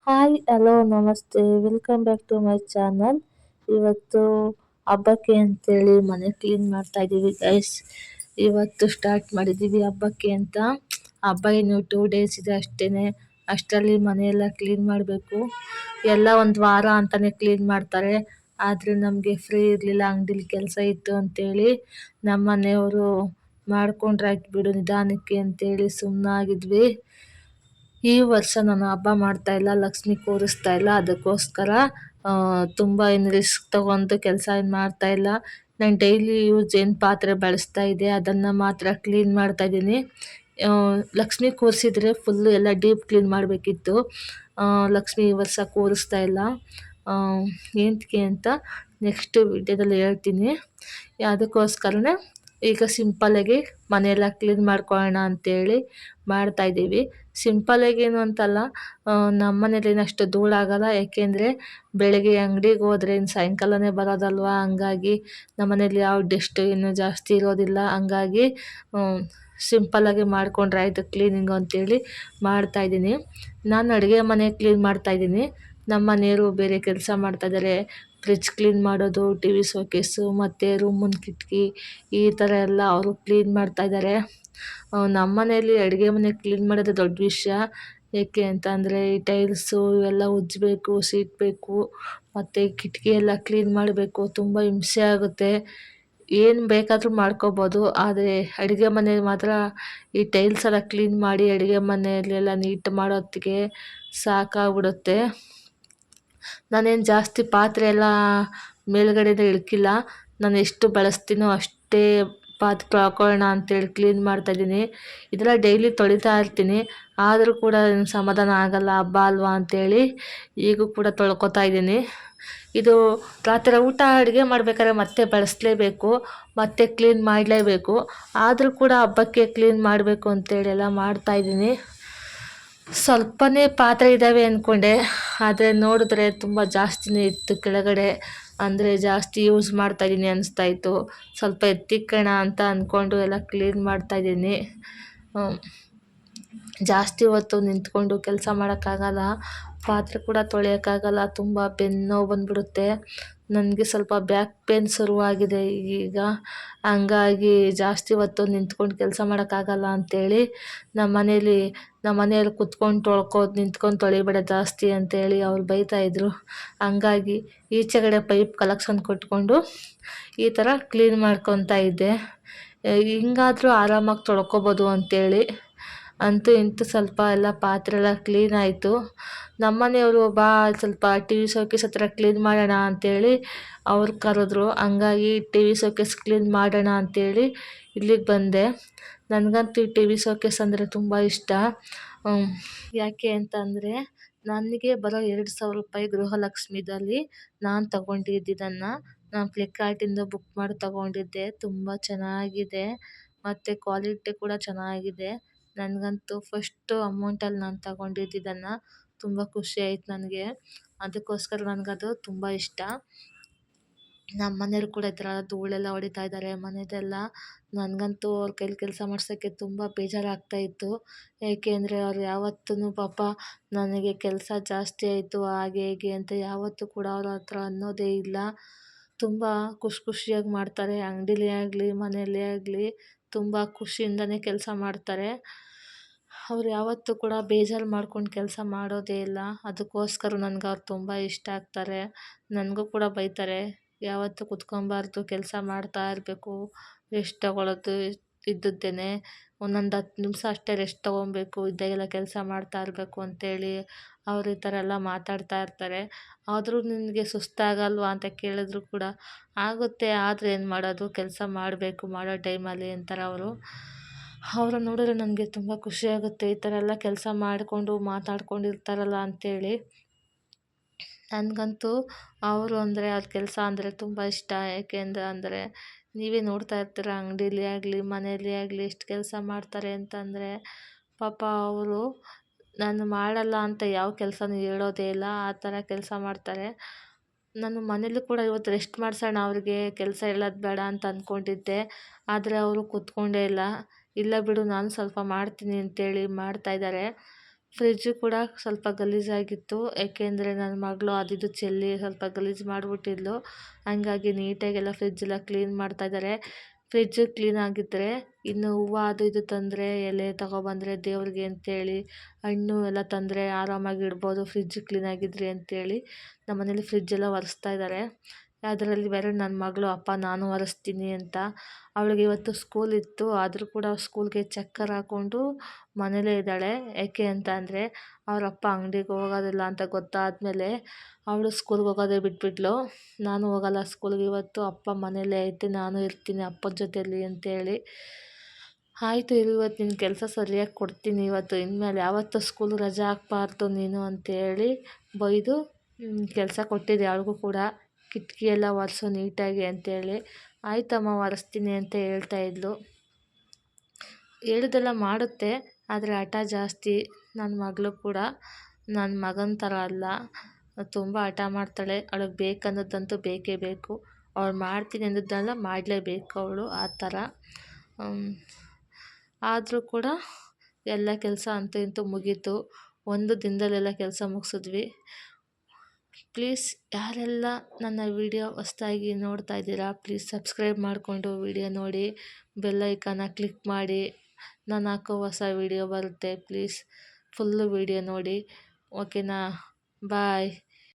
Hi hello ನಮಸ್ತೆ welcome back to my channel. ಇವತ್ತು ಹಬ್ಬಕ್ಕೆ ಅಂತೇಳಿ ಮನೆ ಕ್ಲೀನ್ ಮಾಡ್ತಾ ಇದ್ದೀವಿ ಗೈಸ್. ಇವತ್ತು ಸ್ಟಾರ್ಟ್ ಮಾಡಿದ್ದೀವಿ ಹಬ್ಬಕ್ಕೆ ಅಂತ. ಹಬ್ಬ ಇನ್ನು 2 ಡೇಸ್ ಇದೆ ಅಷ್ಟೇನೆ. ಅಷ್ಟರಲ್ಲಿ ಮನೆಯೆಲ್ಲ ಕ್ಲೀನ್ ಮಾಡಬೇಕು. ಎಲ್ಲ ಒಂದು ವಾರ ಅಂತಾನೆ ಕ್ಲೀನ್ ಮಾಡ್ತಾರೆ. ಆದರೆ ನಮಗೆ ಫ್ರೀ ಇರಲಿಲ್ಲ, ಅಂಗಡಿಲಿ ಕೆಲಸ ಇತ್ತು ಅಂತೇಳಿ ನಮ್ಮ ಮನೆಯವರು ಮಾಡ್ಕೊಂಡ್ರೆ ಆಯ್ತು ಬಿಡು ನಿಧಾನಕ್ಕೆ ಅಂತೇಳಿ ಸುಮ್ಮನಾಗಿದ್ವಿ. ಈ ವರ್ಷ ನಾನು ಹಬ್ಬ ಮಾಡ್ತಾ ಇಲ್ಲ, ಲಕ್ಷ್ಮಿ ಕೂರಿಸ್ತಾ ಇಲ್ಲ. ಅದಕ್ಕೋಸ್ಕರ ತುಂಬ ಏನು ರಿಸ್ಕ್ ತಗೊಂಡು ಕೆಲಸ ಏನು ಮಾಡ್ತಾ ಇಲ್ಲ. ನಾನು ಡೈಲಿ ಯೂಸ್ ಏನು ಪಾತ್ರೆ ಬಳಸ್ತಾ ಇದೆ ಅದನ್ನು ಮಾತ್ರ ಕ್ಲೀನ್ ಮಾಡ್ತಾ ಇದ್ದೀನಿ. ಲಕ್ಷ್ಮಿ ಕೂರಿಸಿದ್ರೆ ಫುಲ್ಲು ಎಲ್ಲ ಡೀಪ್ ಕ್ಲೀನ್ ಮಾಡಬೇಕಿತ್ತು. ಲಕ್ಷ್ಮಿ ಈ ವರ್ಷ ಕೂರಿಸ್ತಾ ಇಲ್ಲ. ಏನಕ್ಕೆ ಅಂತ ನೆಕ್ಸ್ಟ್ ವಿಡಿಯೋದಲ್ಲಿ ಹೇಳ್ತೀನಿ. ಅದಕ್ಕೋಸ್ಕರನೇ ಈಗ ಸಿಂಪಲ್ಲಾಗಿ ಮನೆಯೆಲ್ಲ ಕ್ಲೀನ್ ಮಾಡ್ಕೊಳ್ಳೋಣ ಅಂತೇಳಿ ಮಾಡ್ತಾಯಿದ್ದೀವಿ. ಸಿಂಪಲ್ಲಾಗೇನು ಅಂತಲ್ಲ, ನಮ್ಮ ಮನೇಲಿ ಅಷ್ಟು ಧೂಳಾಗಲ್ಲ. ಯಾಕೆಂದರೆ ಬೆಳಗ್ಗೆ ಅಂಗಡಿಗೆ ಹೋದ್ರೆ ಇನ್ನು ಸಾಯಂಕಾಲನೇ ಬರೋದಲ್ವ. ಹಂಗಾಗಿ ನಮ್ಮ ಮನೇಲಿ ಯಾವ ಡಸ್ಟ್ ಏನು ಜಾಸ್ತಿ ಇರೋದಿಲ್ಲ. ಹಂಗಾಗಿ ಸಿಂಪಲ್ಲಾಗಿ ಮಾಡಿಕೊಂಡ್ರೆ ಆಯಿತು ಕ್ಲೀನಿಂಗು ಅಂತೇಳಿ ಮಾಡ್ತಾಯಿದ್ದೀನಿ. ನಾನು ಅಡುಗೆ ಮನೆ ಕ್ಲೀನ್ ಮಾಡ್ತಾಯಿದ್ದೀನಿ. ನಮ್ಮ ಮನೆಯವರು ಬೇರೆ ಕೆಲಸ ಮಾಡ್ತಾಯಿದ್ದಾರೆ. ಫ್ರಿಜ್ ಕ್ಲೀನ್ ಮಾಡೋದು, ಟಿ ವಿ ಶೋಕೇಸು ಮತ್ತು ರೂಮಿನ ಕಿಟಕಿ ಈ ಥರ ಎಲ್ಲ ಅವರು ಕ್ಲೀನ್ ಮಾಡ್ತಾಯಿದ್ದಾರೆ. ನಮ್ಮ ಮನೆಯಲ್ಲಿ ಅಡುಗೆ ಮನೆ ಕ್ಲೀನ್ ಮಾಡೋದು ದೊಡ್ಡ ವಿಷಯ. ಏಕೆ ಅಂತ ಅಂದರೆ ಈ ಟೈಲ್ಸು ಇವೆಲ್ಲ ಉಜ್ಜಬೇಕು, ಸೀಟ್ಬೇಕು, ಮತ್ತು ಕಿಟಕಿ ಎಲ್ಲ ಕ್ಲೀನ್ ಮಾಡಬೇಕು. ತುಂಬ ಹಿಂಸೆ ಆಗುತ್ತೆ. ಏನು ಬೇಕಾದರೂ ಮಾಡ್ಕೋಬೋದು, ಆದರೆ ಅಡುಗೆ ಮನೆ ಮಾತ್ರ ಈ ಟೈಲ್ಸ್ ಎಲ್ಲ ಕ್ಲೀನ್ ಮಾಡಿ ಅಡುಗೆ ಮನೆಯಲ್ಲೆಲ್ಲ ನೀಟ್ ಮಾಡೋತ್ತಿಗೆ ಸಾಕಾಗ್ಬಿಡುತ್ತೆ. ನಾನೇನು ಜಾಸ್ತಿ ಪಾತ್ರೆ ಎಲ್ಲ ಮೇಲ್ಗಡೆಯಿಂದ ಇಳ್ಕಿಲ್ಲ. ನಾನು ಎಷ್ಟು ಬಳಸ್ತೀನೋ ಅಷ್ಟೇ ಪಾತ್ರೆ ತೊಳ್ಕೊಳ್ಳೋಣ ಅಂತೇಳಿ ಕ್ಲೀನ್ ಮಾಡ್ತಾಯಿದ್ದೀನಿ. ಇದೆಲ್ಲ ಡೈಲಿ ತೊಳಿತಾ ಇರ್ತೀನಿ. ಆದರೂ ಕೂಡ ಸಮಾಧಾನ ಆಗಲ್ಲ, ಹಬ್ಬ ಅಲ್ವಾ ಅಂತೇಳಿ ಈಗೂ ಕೂಡ ತೊಳ್ಕೊತಾ ಇದ್ದೀನಿ. ಇದು ರಾತ್ರಿ ಊಟ ಅಡುಗೆ ಮಾಡ್ಬೇಕಾದ್ರೆ ಮತ್ತೆ ಬಳಸಲೇಬೇಕು, ಮತ್ತೆ ಕ್ಲೀನ್ ಮಾಡಲೇಬೇಕು. ಆದರೂ ಕೂಡ ಹಬ್ಬಕ್ಕೆ ಕ್ಲೀನ್ ಮಾಡಬೇಕು ಅಂತೇಳಿ ಎಲ್ಲ ಮಾಡ್ತಾಯಿದ್ದೀನಿ. ಸ್ವಲ್ಪನೇ ಪಾತ್ರೆ ಇದ್ದಾವೆ ಅಂದ್ಕೊಂಡೆ, ಆದರೆ ನೋಡಿದ್ರೆ ತುಂಬ ಜಾಸ್ತಿನೇ ಇತ್ತು ಕೆಳಗಡೆ. ಅಂದರೆ ಜಾಸ್ತಿ ಯೂಸ್ ಮಾಡ್ತಾಯಿದ್ದೀನಿ ಅನಿಸ್ತಾಯಿತ್ತು. ಸ್ವಲ್ಪ ಎತ್ತಿಕ್ಕೋಣ ಅಂತ ಅಂದ್ಕೊಂಡು ಎಲ್ಲ ಕ್ಲೀನ್ ಮಾಡ್ತಾಯಿದ್ದೀನಿ. ಜಾಸ್ತಿ ಹೊತ್ತು ನಿಂತ್ಕೊಂಡು ಕೆಲಸ ಮಾಡೋಕ್ಕಾಗಲ್ಲ, ಪಾತ್ರೆ ಕೂಡ ತೊಳೆಯೋಕ್ಕಾಗಲ್ಲ. ತುಂಬ ಬೆನ್ನು ಬಂದುಬಿಡುತ್ತೆ. ನನಗೆ ಸ್ವಲ್ಪ ಬ್ಯಾಕ್ ಪೇನ್ ಶುರುವಾಗಿದೆ ಈಗ. ಹಂಗಾಗಿ ಜಾಸ್ತಿ ಹೊತ್ತು ನಿಂತ್ಕೊಂಡು ಕೆಲಸ ಮಾಡೋಕ್ಕಾಗಲ್ಲ ಅಂಥೇಳಿ ನಮ್ಮ ಮನೆಯಲ್ಲಿ ಕುತ್ಕೊಂಡು ನಿಂತ್ಕೊಂಡು ತೊಳಿಬೇಡ ಜಾಸ್ತಿ ಅಂತೇಳಿ ಅವ್ರು ಬೈತಾಯಿದ್ರು. ಹಂಗಾಗಿ ಈಚೆಗಡೆ ಪೈಪ್ ಕಲೆಕ್ಷನ್ ಕೊಟ್ಕೊಂಡು ಈ ಥರ ಕ್ಲೀನ್ ಮಾಡ್ಕೊತಾ ಇದ್ದೆ. ಹಿಂಗಾದರೂ ಆರಾಮಾಗಿ ತೊಳ್ಕೊಬೋದು ಅಂತೇಳಿ. ಅಂತೂ ಇಂತೂ ಸ್ವಲ್ಪ ಎಲ್ಲ ಪಾತ್ರೆ ಎಲ್ಲ ಕ್ಲೀನ್ ಆಯಿತು. ನಮ್ಮ ಮನೆಯವರು ಬಾ ಸ್ವಲ್ಪ ಟಿ ವಿ ಶೋಕೇಸ್ ಹತ್ರ ಕ್ಲೀನ್ ಮಾಡೋಣ ಅಂತೇಳಿ ಅವ್ರು ಕರೆದ್ರು. ಹಂಗಾಗಿ ಟಿ ವಿ ಶೋಕೇಸ್ ಕ್ಲೀನ್ ಮಾಡೋಣ ಅಂತೇಳಿ ಇಲ್ಲಿಗೆ ಬಂದೆ. ನನಗಂತೂ ಈ ಟಿ ವಿ ಶೋಕೇಸ್ ಅಂದರೆ ತುಂಬ ಇಷ್ಟ. ಯಾಕೆ ಅಂತಂದರೆ ನನಗೆ ಬರೋ 2,000 ರೂಪಾಯಿ ಗೃಹಲಕ್ಷ್ಮಿದಲ್ಲಿ ನಾನು ತಗೊಂಡಿದ್ದನ್ನು ನಾನು ಫ್ಲಿಪ್ಕಾರ್ಟಿಂದ ಬುಕ್ ಮಾಡಿ ತಗೊಂಡಿದ್ದೆ. ತುಂಬ ಚೆನ್ನಾಗಿದೆ ಮತ್ತು ಕ್ವಾಲಿಟಿ ಕೂಡ ಚೆನ್ನಾಗಿದೆ. ನನಗಂತೂ ಫಸ್ಟು ಅಮೌಂಟಲ್ಲಿ ನಾನು ತಗೊಂಡಿದ್ದನ್ನು ತುಂಬ ಖುಷಿ ಆಯ್ತು ನನಗೆ. ಅದಕ್ಕೋಸ್ಕರ ನನಗದು ತುಂಬ ಇಷ್ಟ. ನಮ್ಮ ಮನೆಯವರು ಕೂಡ ಈ ಥರ ಧೂಳೆಲ್ಲ ಹೊಡಿತಾ ಇದ್ದಾರೆ ಮನೆಯದೆಲ್ಲ. ನನಗಂತೂ ಅವ್ರ ಕೈಲಿ ಕೆಲಸ ಮಾಡ್ಸೋಕ್ಕೆ ತುಂಬ ಬೇಜಾರಾಗ್ತಾಯಿತ್ತು. ಏಕೆಂದರೆ ಅವ್ರು ಯಾವತ್ತೂ ಪಾಪ ನನಗೆ ಕೆಲಸ ಜಾಸ್ತಿ ಆಯಿತು ಹಾಗೆ ಹೀಗೆ ಅಂತ ಯಾವತ್ತೂ ಕೂಡ ಅವ್ರ ಹತ್ರ ಅನ್ನೋದೇ ಇಲ್ಲ. ತುಂಬ ಖುಷಿಯಾಗಿ ಮಾಡ್ತಾರೆ. ಅಂಗಡಿಲೇ ಆಗಲಿ ಮನೆಯಲ್ಲೇ ಆಗಲಿ ತುಂಬ ಖುಷಿಯಿಂದನೇ ಕೆಲಸ ಮಾಡ್ತಾರೆ. ಅವ್ರು ಯಾವತ್ತೂ ಕೂಡ ಬೇಜಾರು ಮಾಡ್ಕೊಂಡು ಕೆಲಸ ಮಾಡೋದೇ ಇಲ್ಲ. ಅದಕ್ಕೋಸ್ಕರ ನನಗೆ ಅವ್ರು ತುಂಬ ಇಷ್ಟ ಆಗ್ತಾರೆ. ನನಗೂ ಕೂಡ ಬೈತಾರೆ, ಯಾವತ್ತೂ ಕುತ್ಕೊಬಾರ್ದು, ಕೆಲಸ ಮಾಡ್ತಾ ಇರಬೇಕು, ರೆಸ್ಟ್ ತಗೊಳ್ಳೋದು ಇದ್ದದ್ದೇನೆ, ಒಂದೊಂದು 10 ನಿಮಿಷ ಅಷ್ಟೇ ರೆಸ್ಟ್ ತೊಗೊಬೇಕು, ಇದ್ದಾಗೆಲ್ಲ ಕೆಲಸ ಮಾಡ್ತಾ ಇರಬೇಕು ಅಂತೇಳಿ ಅವ್ರು ಈ ಥರ ಎಲ್ಲ ಮಾತಾಡ್ತಾ ಇರ್ತಾರೆ. ಆದರೂ ನಿನಗೆ ಸುಸ್ತಾಗಲ್ವಾ ಅಂತ ಕೇಳಿದ್ರು ಕೂಡ ಆಗುತ್ತೆ, ಆದರೆ ಏನು ಮಾಡೋದು, ಕೆಲಸ ಮಾಡಬೇಕು ಮಾಡೋ ಟೈಮಲ್ಲಿ ಅಂತಾರೆ ಅವರು. ಅವ್ರನ್ನ ನೋಡಿದ್ರೆ ನನಗೆ ತುಂಬ ಖುಷಿಯಾಗುತ್ತೆ. ಈ ಥರ ಎಲ್ಲ ಕೆಲಸ ಮಾಡಿಕೊಂಡು ಮಾತಾಡ್ಕೊಂಡಿರ್ತಾರಲ್ಲ ಅಂಥೇಳಿ. ನನಗಂತೂ ಅವರು ಅಂದರೆ ಅವ್ರ ಕೆಲಸ ಅಂದರೆ ತುಂಬ ಇಷ್ಟ. ಏಕೆಂದರೆ ನೀವೇ ನೋಡ್ತಾ ಇರ್ತೀರ ಅಂಗಡಿಲಿ ಆಗಲಿ ಮನೆಯಲ್ಲೇ ಆಗಲಿ ಎಷ್ಟು ಕೆಲಸ ಮಾಡ್ತಾರೆ ಅಂತಂದರೆ. ಪಾಪ ಅವರು ನಾನು ಮಾಡಲ್ಲ ಅಂತ ಯಾವ ಕೆಲಸನೂ ಹೇಳೋದೇ ಇಲ್ಲ, ಆ ಥರ ಕೆಲಸ ಮಾಡ್ತಾರೆ. ನಾನು ಮನೇಲೂ ಕೂಡ ಇವತ್ತು ರೆಸ್ಟ್ ಮಾಡಿಸೋಣ ಅವ್ರಿಗೆ, ಕೆಲಸ ಹೇಳೋದು ಬೇಡ ಅಂತ ಅಂದ್ಕೊಂಡಿದ್ದೆ. ಆದರೆ ಅವರು ಕೂತ್ಕೊಂಡೇ ಇಲ್ಲ. ಇಲ್ಲ ಬಿಡು ನಾನು ಸ್ವಲ್ಪ ಮಾಡ್ತೀನಿ ಅಂತೇಳಿ ಮಾಡ್ತಾಯಿದ್ದಾರೆ. ಫ್ರಿಜ್ಜು ಕೂಡ ಸ್ವಲ್ಪ ಗಲೀಜಾಗಿತ್ತು, ಏಕೆಂದರೆ ನನ್ನ ಮಗಳು ಅದಿದು ಚೆಲ್ಲಿ ಸ್ವಲ್ಪ ಗಲೀಜು ಮಾಡಿಬಿಟ್ಟಿದ್ಲು. ಹಂಗಾಗಿ ನೀಟಾಗೆಲ್ಲ ಫ್ರಿಜ್ಜೆಲ್ಲ ಕ್ಲೀನ್ ಮಾಡ್ತಾಯಿದ್ದಾರೆ. ಫ್ರಿಜ್ಜು ಕ್ಲೀನ್ ಆಗಿದ್ದರೆ ಇನ್ನು ಹೂವು ಅದು ಇದು ತಂದರೆ ಎಲೆ ತಗೊಬಂದರೆ ದೇವ್ರಿಗೆ ಅಂತೇಳಿ ಹಣ್ಣು ಎಲ್ಲ ತಂದರೆ ಆರಾಮಾಗಿ ಇಡ್ಬೋದು ಫ್ರಿಜ್ ಕ್ಲೀನಾಗಿದ್ರಿ ಅಂತೇಳಿ ನಮ್ಮ ಮನೇಲಿ ಫ್ರಿಜ್ಜೆಲ್ಲ ಒರೆಸ್ತಾ ಇದ್ದಾರೆ. ಅದರಲ್ಲಿ ಬೇರೆ ನನ್ನ ಮಗಳು ಅಪ್ಪ ನಾನು ಒರೆಸ್ತೀನಿ ಅಂತ. ಅವಳಿಗೆ ಇವತ್ತು ಸ್ಕೂಲ್ ಇತ್ತು, ಆದರೂ ಕೂಡ ಸ್ಕೂಲ್ಗೆ ಚಕ್ಕರ್ ಹಾಕ್ಕೊಂಡು ಮನೇಲೇ ಇದ್ದಾಳೆ. ಯಾಕೆ ಅಂತ ಅಂದರೆ ಅವರಪ್ಪ ಅಂಗಡಿಗೆ ಹೋಗೋದಿಲ್ಲ ಅಂತ ಗೊತ್ತಾದಮೇಲೆ ಅವಳು ಸ್ಕೂಲ್ಗೆ ಹೋಗೋದೇ ಬಿಟ್ಬಿಟ್ಲು. ನಾನು ಹೋಗಲ್ಲ ಸ್ಕೂಲ್ಗೆ ಇವತ್ತು, ಅಪ್ಪ ಮನೇಲೇ ಐತೆ, ನಾನು ಇರ್ತೀನಿ ಅಪ್ಪನ ಜೊತೆಯಲ್ಲಿ ಅಂತೇಳಿ. ಆಯಿತು ಇರು, ಇವತ್ತು ನಿನ್ನ ಕೆಲಸ ಸರಿಯಾಗಿ ಕೊಡ್ತೀನಿ, ಇವತ್ತು ಇನ್ಮೇಲೆ ಯಾವತ್ತೂ ಸ್ಕೂಲ್ ರಜೆ ಹಾಕ್ಬಾರ್ದು ನೀನು ಅಂತೇಳಿ ಬೈದು ಕೆಲಸ ಕೊಟ್ಟಿದ್ದೆ ಅವಳಿಗೂ ಕೂಡ. ಕಿಟಕಿ ಎಲ್ಲ ಒರೆಸು ನೀಟಾಗಿ ಅಂತೇಳಿ. ಆಯ್ತಮ್ಮ ಒರೆಸ್ತೀನಿ ಅಂತ ಹೇಳ್ತಾಯಿದ್ಲು. ಹೇಳಿದೆಲ್ಲ ಮಾಡುತ್ತೆ, ಆದರೆ ಹಠ ಜಾಸ್ತಿ. ನನ್ನ ಮಗಳು ಕೂಡ ನನ್ನ ಮಗನ ಥರ ಅಲ್ಲ, ತುಂಬ ಹಠ ಮಾಡ್ತಾಳೆ. ಅವಳಿಗೆ ಬೇಕನ್ನೋದಂತೂ ಬೇಕೇ ಬೇಕು. ಅವಳು ಮಾಡ್ತೀನಿ ಅನ್ನೋದನ್ನೆಲ್ಲ ಮಾಡಲೇಬೇಕು ಅವಳು, ಆ ಥರ. ಆದರೂ ಕೂಡ ಎಲ್ಲ ಕೆಲಸ ಅಂತೂ ಇಂತೂ ಮುಗೀತು. ಒಂದು ದಿನದಲ್ಲೆಲ್ಲ ಕೆಲಸ ಮುಗಿಸಿದ್ವಿ. ಪ್ಲೀಸ್ ಯಾರೆಲ್ಲ ನನ್ನ ವಿಡಿಯೋ ಹೊಸ್ದಾಗಿ ನೋಡ್ತಾ ಇದ್ದೀರಾ, ಪ್ಲೀಸ್ ಸಬ್ಸ್ಕ್ರೈಬ್ ಮಾಡಿಕೊಂಡು ವಿಡಿಯೋ ನೋಡಿ, ಬೆಲ್ ಐಕಾನ ಕ್ಲಿಕ್ ಮಾಡಿ. ನಾನು ಹಾಕೋ ಹೊಸ ವಿಡಿಯೋ ಬರುತ್ತೆ, ಪ್ಲೀಸ್ ಫುಲ್ಲು ವಿಡಿಯೋ ನೋಡಿ, ಓಕೆನಾ? ಬಾಯ್.